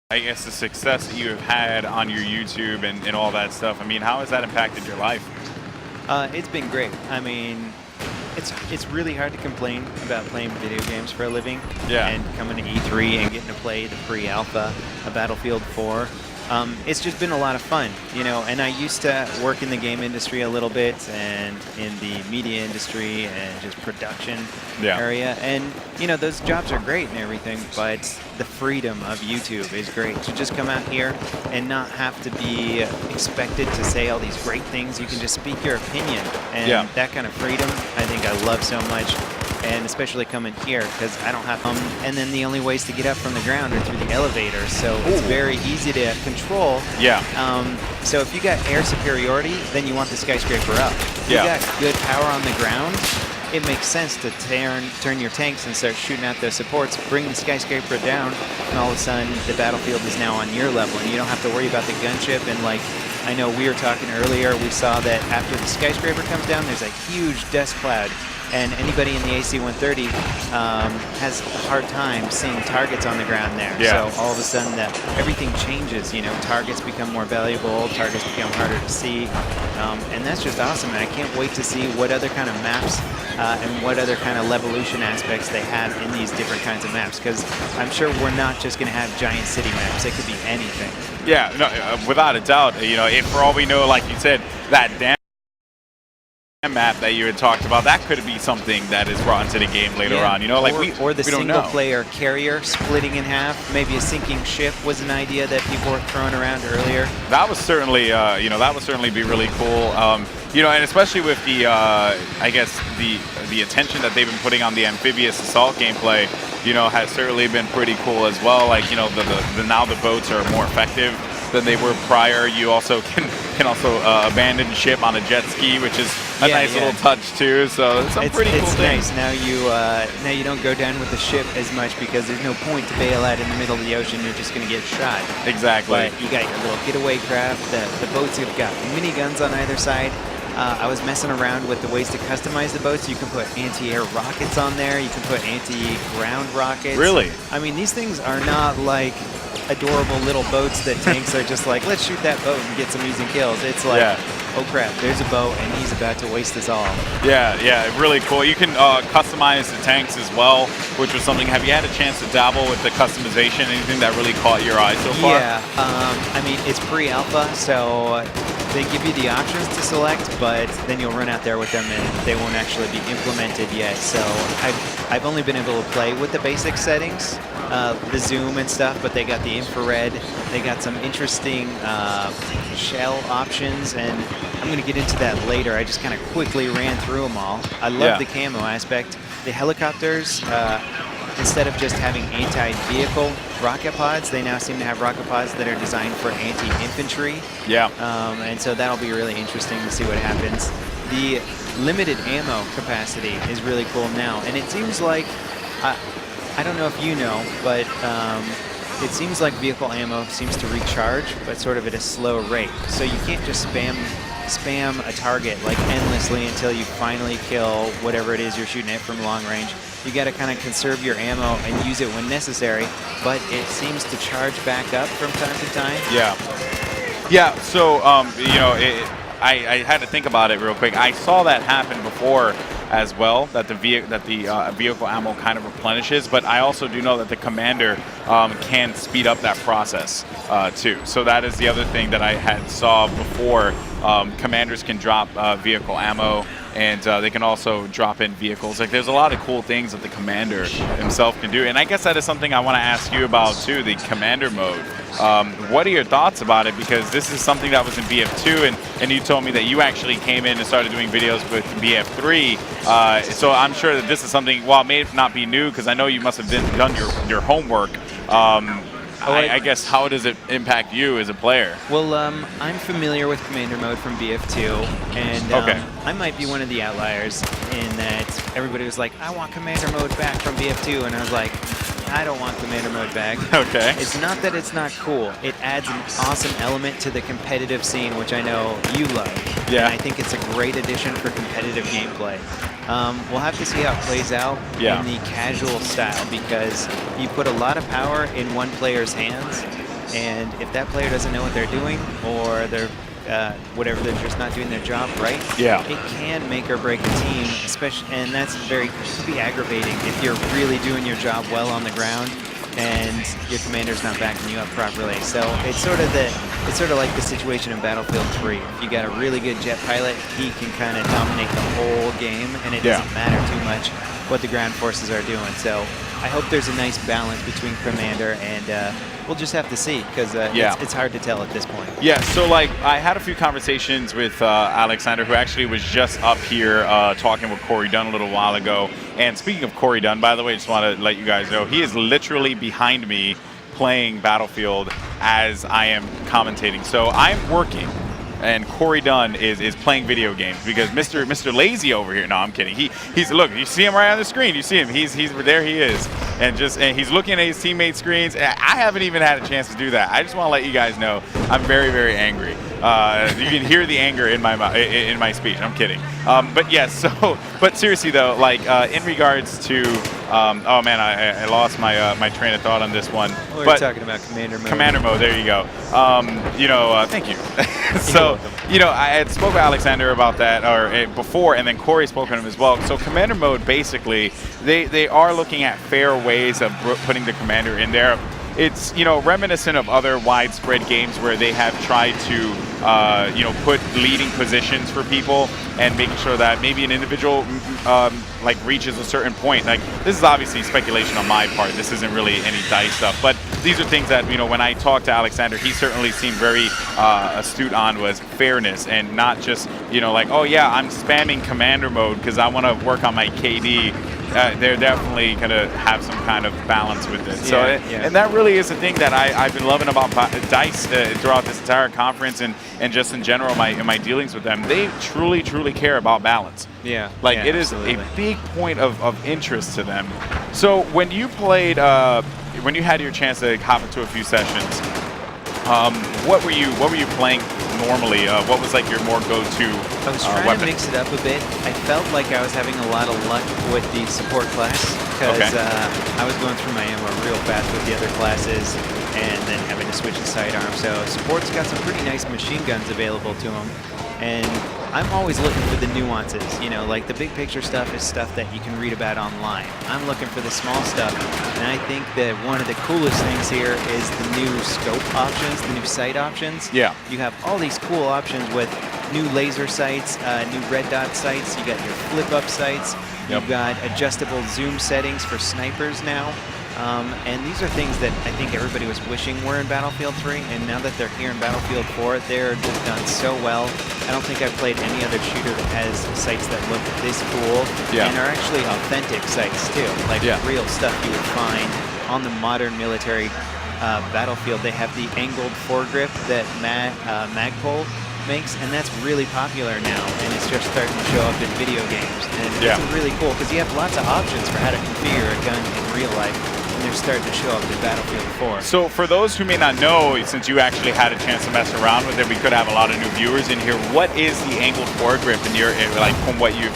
I guess the success that you have had on your YouTube and all that stuff, I mean, how has that impacted your life? It's been great. I mean, it's really hard to complain about playing video games for a living. Yeah. And coming to E3 and getting to play the pre-alpha of Battlefield 4. It's just been a lot of fun, you know, and I used to work in the game industry a little bit and in the media industry and just production area. And, you know, those jobs are great and everything, but the freedom of YouTube is great. To just come out here and not have to be expected to say all these great things. You can just speak your opinion. And that kind of freedom, I think I love so much. And especially coming here because I don't have and then the only ways to get up from the ground are through the elevator, so it's very easy to control. So if you got air superiority, then you want the skyscraper up. If you got good power on the ground, it makes sense to turn your tanks and start shooting at those supports, bring the skyscraper down, and all of a sudden the battlefield is now on your level and you don't have to worry about the gunship. And like, I know we were talking earlier, we saw that after the skyscraper comes down, there's a huge dust cloud. And anybody in the AC-130 has a hard time seeing targets on the ground there. So all of a sudden everything changes, you know, targets become more valuable, targets become harder to see. And that's just awesome. And I can't wait to see what other kind of maps and what other kind of Levolution aspects they have in these different kinds of maps. Because I'm sure we're not just going to have giant city maps. It could be anything. Yeah, no, without a doubt. You know, if for all we know, like you said, that damn map that you had talked about, that could be something that is brought into the game later on, you know, like or the we don't single know. player carrier splitting in half. Maybe a sinking ship was an idea that people were throwing around earlier. That was certainly, you know, that would certainly be really cool. You know, and especially with the, I guess the attention that they've been putting on the amphibious assault gameplay, you know, has certainly been pretty cool as well. Like, you know, now the boats are more effective than they were prior. You also can also abandon ship on a jet ski, which is a nice little touch too. So it's some pretty cool things. Nice. Now you don't go down with the ship as much because there's no point to bail out in the middle of the ocean. You're just going to get shot. Exactly. But you got your little getaway craft. The boats have got miniguns on either side. I was messing around with the ways to customize the boats. You can put anti-air rockets on there. You can put anti-ground rockets. Really? I mean, these things are not like adorable little boats that tanks are just like, let's shoot that boat and get some easy kills. It's like, oh crap, there's a boat and he's about to waste us all. Yeah, really cool. You can customize the tanks as well, which was something. Have you had a chance to dabble with the customization? Anything that really caught your eye so far? Yeah, I mean, it's pre-alpha, so they give you the options to select, but then you'll run out there with them and they won't actually be implemented yet. So I've only been able to play with the basic settings, the zoom and stuff, but they got the infrared, they got some interesting shell options, and I'm going to get into that later. I just kind of quickly ran through them all. I love the camo aspect. The helicopters, instead of just having anti-vehicle rocket pods, they now seem to have rocket pods that are designed for anti-infantry. And so that'll be really interesting to see what happens. The limited ammo capacity is really cool now, and it seems like, I don't know if you know, but it seems like vehicle ammo seems to recharge, but sort of at a slow rate. So you can't just spam a target like endlessly until you finally kill whatever it is you're shooting at from long range. You got to kind of conserve your ammo and use it when necessary, but it seems to charge back up from time to time. Yeah. So you know, I had to think about it real quick. I saw that happen before as well, that the vehicle ammo kind of replenishes, but I also do know that the commander can speed up that process too. So that is the other thing that I had saw before. Commanders can drop vehicle ammo, and they can also drop in vehicles. Like, there's a lot of cool things that the commander himself can do. And I guess that is something I want to ask you about too, the commander mode. What are your thoughts about it? Because this is something that was in BF2, and you told me that you actually came in and started doing videos with BF3. So I'm sure that this is something, while it may not be new, because I know you must have done your homework. I guess, how does it impact you as a player? Well, I'm familiar with Commander Mode from BF2, and I might be one of the outliers in that everybody was like, I want Commander Mode back from BF2, and I was like, I don't want Commander Mode back. It's not that it's not cool. It adds an awesome element to the competitive scene, which I know you love. And I think it's a great addition for competitive gameplay. We'll have to see how it plays out in the casual style, because you put a lot of power in one player's hands, And if that player doesn't know what they're doing, or they're whatever, they're just not doing their job right, it can make or break a team, especially, and that's very aggravating if you're really doing your job well on the ground and your commander's not backing you up properly. So it's sort of like the situation in Battlefield 3. If you got a really good jet pilot, he can kind of dominate the whole game, and it doesn't matter too much what the ground forces are doing. So I hope there's a nice balance between commander and we'll just have to see, because it's hard to tell at this point. Yeah, so like I had a few conversations with Alexander, who actually was just up here talking with Corey Dunn a little while ago. And speaking of Corey Dunn, by the way, just want to let you guys know, he is literally behind me playing Battlefield as I am commentating. So I'm working, and Corey Dunn is playing video games, because Mr. Lazy over here. No, I'm kidding. He's look. You see him right on the screen. You see him. He's there. He is, and he's looking at his teammates' screens. I haven't even had a chance to do that. I just want to let you guys know I'm very, very angry. You can hear the anger in my speech. I'm kidding. But yes. But seriously though, like in regards to. Oh man, I lost my train of thought on this one. Well, we're talking about commander mode. Commander mode. There you go. Thank you. So, I had spoke with Alexander about that before, and then Corey spoke to him as well. So commander mode, basically, they are looking at fair ways of putting the commander in there. It's, reminiscent of other widespread games where they have tried to, put leading positions for people and making sure that maybe an individual, reaches a certain point. Like, this is obviously speculation on my part. This isn't really any dice stuff. But these are things that, when I talked to Alexander, he certainly seemed very astute on was fairness, and not just, oh, yeah, I'm spamming commander mode because I want to work on my KD. They're definitely going to have some kind of balance with it. And that really is a thing that I've been loving about DICE throughout this entire conference, and just in general in my dealings with them. They truly, truly care about balance. It is a big point of interest to them. So when you played, when you had your chance to hop into a few sessions, what were you playing normally? What was like your more go-to I was trying to mix it up a bit. I felt like I was having a lot of luck with the support class, because I was going through my ammo real fast with the other classes, and then having to switch to sidearm. So support's got some pretty nice machine guns available to them, and I'm always looking for the nuances. Like the big picture stuff is stuff that you can read about online. I'm looking for the small stuff, and I think that one of the coolest things here is the new scope options, the new sight options. You have all these cool options with new laser sights, new red dot sights. You got your flip-up sights. You've got adjustable zoom settings for snipers now. And these are things that I think everybody was wishing were in Battlefield 3, and now that they're here in Battlefield 4, they're just done so well. I don't think I've played any other shooter that has sights that look this cool, and are actually authentic sights too, like real stuff you would find on the modern military battlefield. They have the angled foregrip that Magpul makes, and that's really popular now, and it's just starting to show up in video games. And it's really cool, because you have lots of options for how to configure a gun in real life, and they're starting to show up in Battlefield 4. So for those who may not know, since you actually had a chance to mess around with it, we could have a lot of new viewers in here. What is the angled foregrip in your, like, from what you've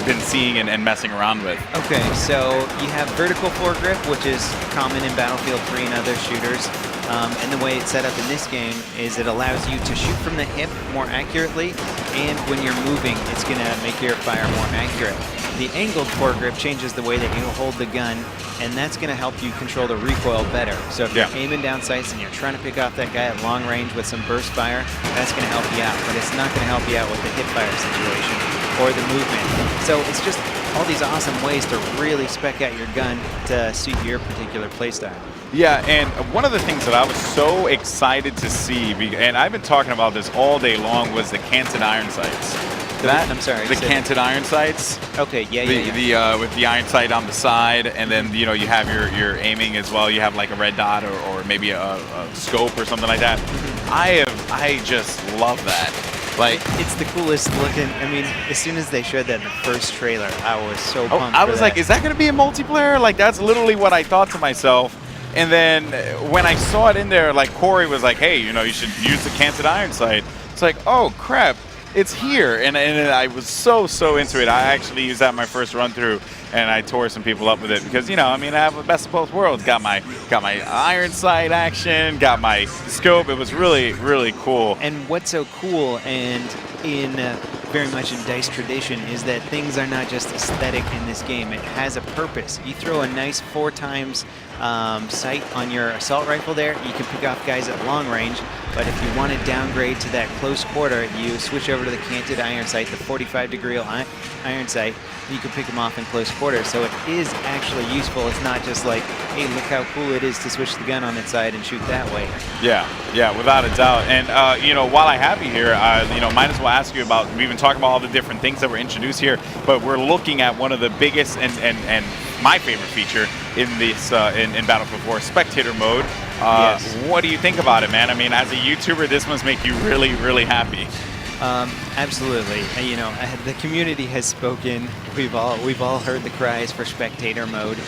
been seeing and messing around with? Okay, so you have vertical foregrip, which is common in Battlefield 3 and other shooters. And the way it's set up in this game is it allows you to shoot from the hip more accurately, and when you're moving, it's going to make your fire more accurate. The angled foregrip changes the way that you hold the gun, and that's going to help you control the recoil better. So if you're aiming down sights and you're trying to pick off that guy at long range with some burst fire, that's going to help you out, but it's not going to help you out with the hip fire situation or the movement. So it's just all these awesome ways to really spec out your gun to suit your particular playstyle. Yeah, and one of the things that I was so excited to see, and I've been talking about this all day long, was the canted iron sights. I'm sorry. The canted iron sights. Okay, with the iron sight on the side, and then you have your aiming as well. You have like a red dot or maybe a scope or something like that. I just love that. Like, it's the coolest looking. I mean, as soon as they showed that in the first trailer, I was so pumped. I was like, is that going to be a multiplayer? Like, that's literally what I thought to myself. And then when I saw it in there, like Corey was like, hey, you should use the canted iron sight. It's like, oh crap. it's here, and I was so into it. I actually used that in my first run through, and I tore some people up with it because, you know, I mean, I have the best of both worlds. Got my iron sight action, got my scope. It was really cool. And what's so cool and in very much in DICE tradition is that things are not just aesthetic in this game. It has a purpose. You throw a nice 4x sight on your assault rifle there, you can pick off guys at long range, but if you want to downgrade to that close quarter, you switch over to the canted iron sight, the 45-degree iron sight, you can pick them off in close quarter. So it is actually useful. It's not just like, hey, look how cool it is to switch the gun on its side and shoot that way. Yeah, without a doubt. And you know, while I have you here, you know, might as well ask you about, we've been talking about all the different things that were introduced here, but we're looking at one of the biggest and my favorite feature in this in Battlefield 4, spectator mode. Yes. What do you think about it, man? I mean, as a YouTuber, this must make you really happy. Absolutely. You know, the community has spoken. We've all heard the cries for spectator mode.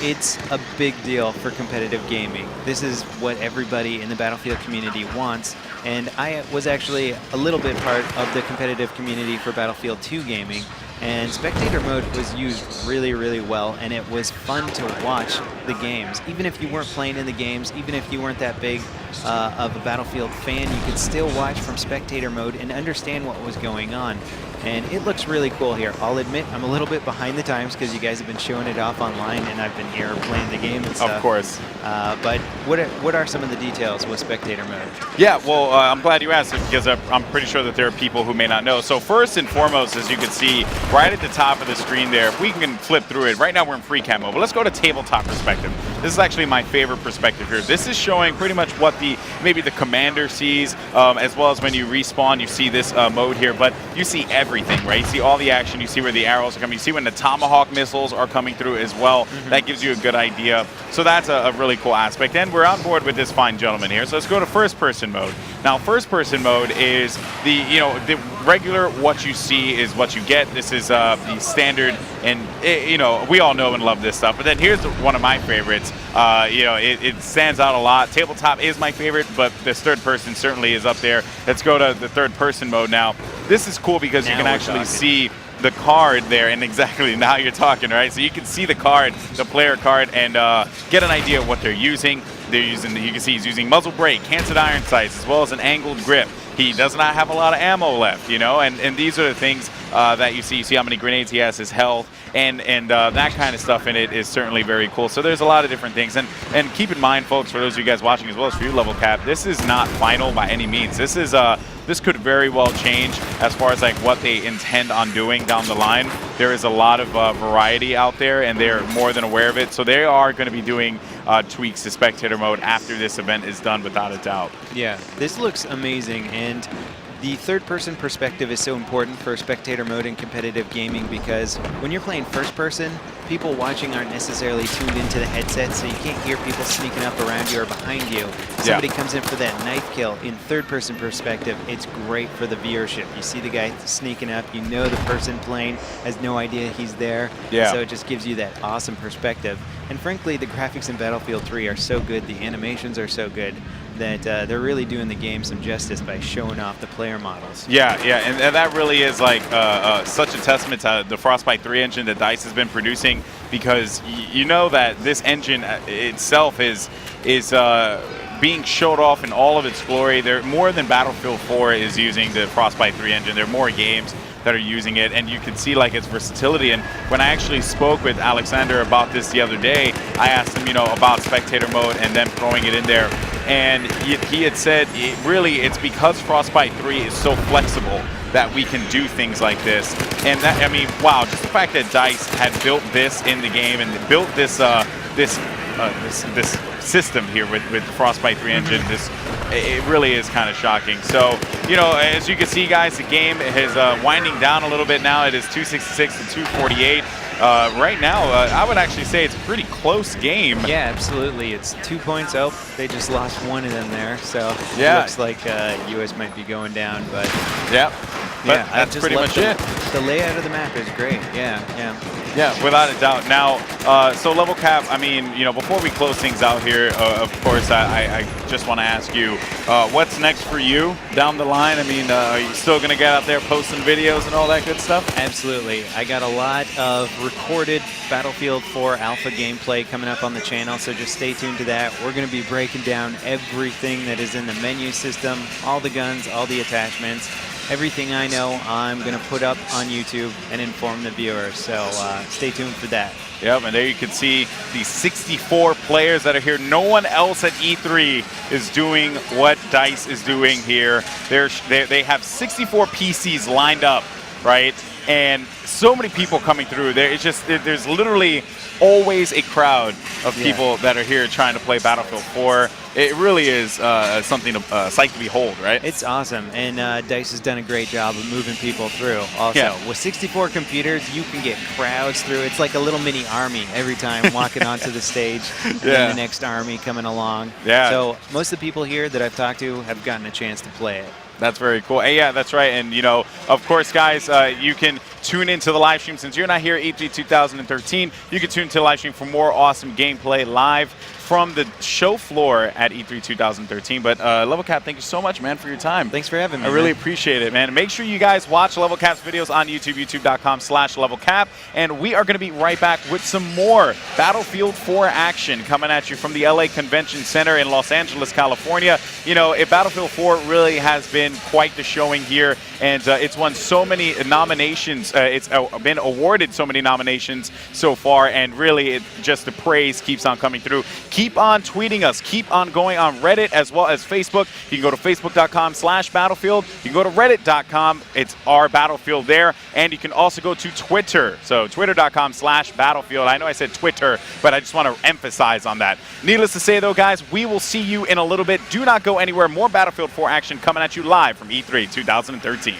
It's a big deal for competitive gaming. This is what everybody in the Battlefield community wants, and I was actually a little bit part of the competitive community for Battlefield 2 gaming, and spectator mode was used really well, and it was fun to watch the games. Even if you weren't playing in the games, even if you weren't that big of a Battlefield fan, you could still watch from spectator mode and understand what was going on. And it looks really cool here. I'll admit I'm a little bit behind the times because you guys have been showing it off online and I've been here playing the game and stuff. Of course. But what are some of the details with spectator mode? Yeah, well, I'm glad you asked because I'm pretty sure that there are people who may not know. So first and foremost, as you can see right at the top of the screen there, if we can flip through it, right now we're in free cam mode, but let's go to tabletop perspective. This is actually my favorite perspective here. This is showing pretty much what maybe the commander sees, as well as when you respawn, you see this mode here, but you see everything, right? You see all the action, you see where the arrows are coming, you see when the Tomahawk missiles are coming through as well. That gives you a good idea. So that's a really cool aspect. And we're on board with this fine gentleman here. So let's go to first-person mode. Now, first-person mode is the regular what you see is what you get. This is the standard, and we all know and love this stuff. But then here's one of my favorites. It stands out a lot. Tabletop is my favorite, but this third person certainly is up there. Let's go to the third person mode now. This is cool because you can actually see the card there, and exactly now you're talking, right? So you can see the card, the player card, and get an idea of what they're using. You can see he's using muzzle brake, canted iron sights, as well as an angled grip. He does not have a lot of ammo left, and these are the things that you see. You see how many grenades he has, his health, and that kind of stuff in it is certainly very cool. So there's a lot of different things. And keep in mind, folks, for those of you guys watching as well as for you, LevelCap, this is not final by any means. This could very well change as far as like what they intend on doing down the line. There is a lot of variety out there, and they're more than aware of it. So they are going to be doing tweaks to spectator mode after this event is done, without a doubt. Yeah, this looks amazing, and the third-person perspective is so important for spectator mode in competitive gaming because when you're playing first-person, people watching aren't necessarily tuned into the headset, so you can't hear people sneaking up around you or behind you. Somebody comes in for that knife kill. In third-person perspective, it's great for the viewership. You see the guy sneaking up, you know the person playing has no idea he's there, so it just gives you that awesome perspective. And frankly, the graphics in Battlefield 3 are so good, the animations are so good, that they're really doing the game some justice by showing off the player models. Yeah, and that really is like such a testament to the Frostbite 3 engine that DICE has been producing, because you know that this engine itself is being showed off in all of its glory. There more than Battlefield 4 is using the Frostbite 3 engine. There are more games that are using it, and you can see like its versatility. And when I actually spoke with Alexander about this the other day, I asked him, about spectator mode and then throwing it in there, and he had said it's because Frostbite 3 is so flexible that we can do things like this. And that, I mean, wow, just the fact that DICE had built this in the game and built this system here with the Frostbite 3 engine, it really is kind of shocking. So, as you can see, guys, the game is winding down a little bit now. It is 266 to 248. Right now, I would actually say it's a pretty close game. Yeah, absolutely. It's 2 points. Oh, they just lost one of them there. So it looks like US might be going down, but but that's pretty much it. The layout of the map is great. Yeah. Yeah, without a doubt. Now, so Level Cap, I mean, you know, before we close things out here, of course, I just want to ask you, what's next for you down the line? I mean, are you still going to get out there posting videos and all that good stuff? Absolutely. I got a lot of recorded Battlefield 4 alpha gameplay coming up on the channel, so just stay tuned to that. We're going to be breaking down everything that is in the menu system, all the guns, all the attachments. Everything I know, I'm going to put up on YouTube and inform the viewers. So stay tuned for that. Yep, and there you can see the 64 players that are here. No one else at E3 is doing what DICE is doing here. They have 64 PCs lined up, right? And so many people coming through. There's literally always a crowd of people that are here trying to play Battlefield 4. It really is something to sight to behold, right? It's awesome, and DICE has done a great job of moving people through. Also, with 64 computers, you can get crowds through. It's like a little mini army every time walking onto the stage, and then the next army coming along. So most of the people here that I've talked to have gotten a chance to play it. That's very cool. And yeah, that's right. And, you know, of course, guys, you can tune into the live stream. Since you're not here at E3 2013, you can tune into the live stream for more awesome gameplay live from the show floor at E3 2013. But LevelCap, thank you so much, man, for your time. Thanks for having me. I really appreciate it, man. Make sure you guys watch LevelCap's videos on YouTube, youtube.com/LevelCap. And we are going to be right back with some more Battlefield 4 action coming at you from the LA Convention Center in Los Angeles, California. You know, Battlefield 4 really has been quite the showing here, and it's won so many nominations. It's been awarded so many nominations so far, and really just the praise keeps on coming through. Keep on tweeting us. Keep on going on Reddit as well as Facebook. You can go to facebook.com/Battlefield. You can go to reddit.com. It's our Battlefield there. And you can also go to Twitter. So twitter.com/Battlefield. I know I said Twitter, but I just want to emphasize on that. Needless to say, though, guys, we will see you in a little bit. Do not go anywhere. More Battlefield 4 action coming at you live from E3 2013.